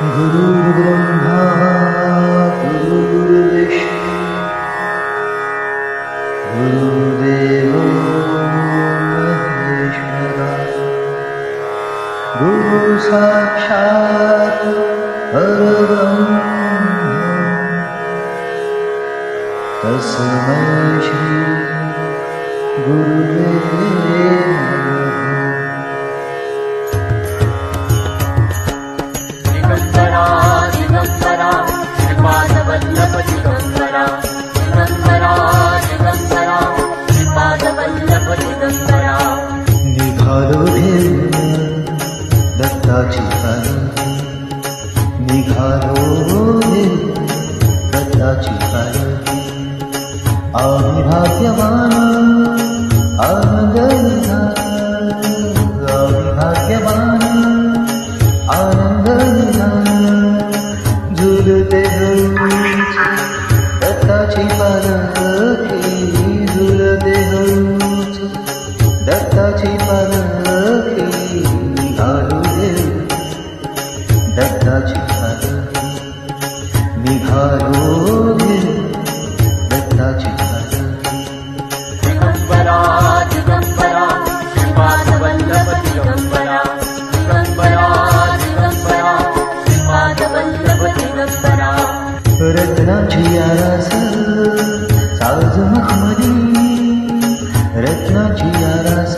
गुरुर्ब्रह्मा गुरुर्विष्णू गुरुदेवो महेश्वरा गुरु साक्षात् परब्रह्म तस्मै श्री गुरुवे दिगंबरा दिगंबरा श्रीपादवल्लभ दिगंबरा दिगंबरा दिगंबरा श्रीपादवल्लभ दिगंबरा निघालो घेऊन दत्ताची पालखी निघालो घेऊन दत्ताची पालखी आम्ही भाग्यवान आनंद निघाला आम्ही भाग्यवान आनंद निघाला झुलते हळूच दत्ताची पालखी झुलते हळूच दत्ताची पालखी निघालो घेऊन दत्ताची पालखी निघालो घेऊन दत्ताची पालखी दिगंबरा दिगंबरा श्रीपादवल्लभ दिगंबरा दिगंबरा दिगंबरा श्रीपादवल्लभ दिगंबरा रत्नाची आरास साज मखमली रत्नाची आरास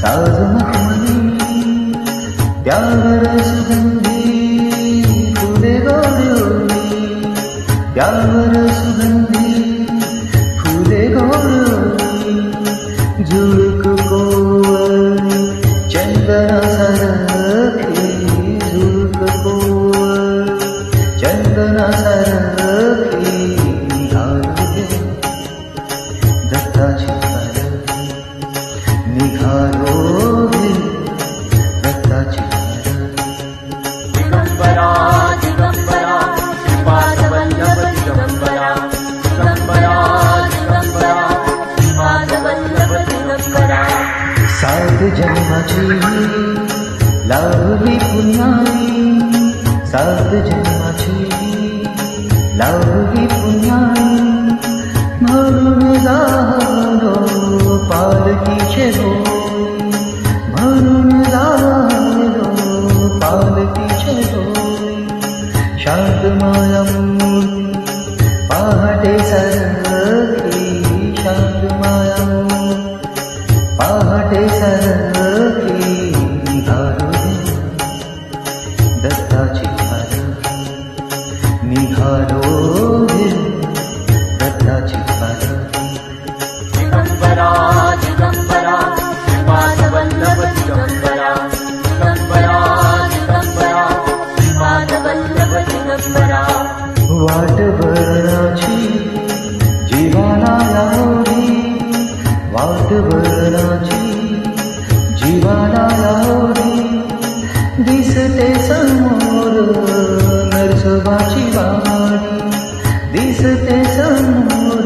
साज मखमली त्यावर सुगंधी फुले गौरवली त्यावर सुगंधी फुले गौरवली झुळक कोवळी चंदना सारखी झुळक कोवळी चंदना सारखी निघालो घेऊन दत्ताची पालखी निघालो घेऊन दत्ताची पालखी दिगंबरा दिगंबरा श्रीपादवल्लभ दिगंबरा दिगंबरा दिगंबरा श्रीपादवल्लभ दिगंबरा सात जन्माची लावली पुण्याई सात जन्माची लावली पुण्याई म्हणून झालो पालखीचे डोळे म्हणून झालो पालखीचे डोळे शांत माया मूर्ती पहाटे सारखी शांत माया मूर्ती पहाटे सारखी निघालो घेऊन दत्ताची पालखी निघालो घेऊन दत्ताची पालखी दिगंबरा दिगंबरा श्रीपादवल्लभ दिगंबरा दिगंबरा दिगंबरा श्रीपादवल्लभ दिगंबरा वाट वरणाची जीवाला लावली वाट वरणाची जीवाला लावली दिसते समोर नरसोबाची वाडी दिसते समोर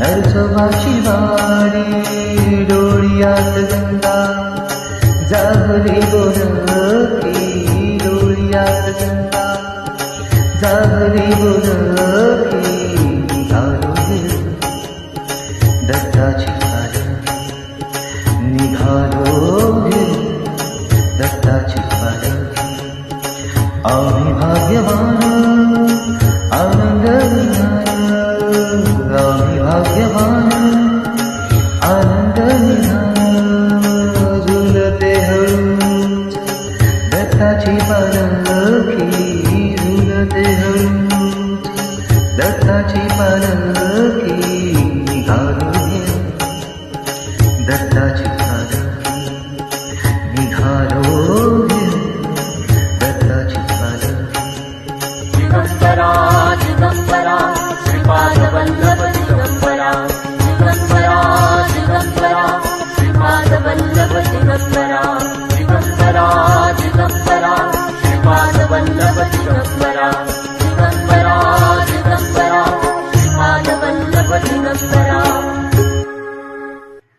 नरसोबाची वाडी डोळ्यात गंगा जागली गोरखी डोळ्यात गंगा जागली गोरखी निघालो घेऊन दत्ताची पालखी निघालो घेऊन दत्ताची पालखी आम्ही भाग्यवान आनंद निघाला आम्ही भाग्यवान आनंद निघाला झुलते हळूच दत्ताची पालखी झुलते हळूच दत्ताची पालखी निघालो घेऊन दत्ताची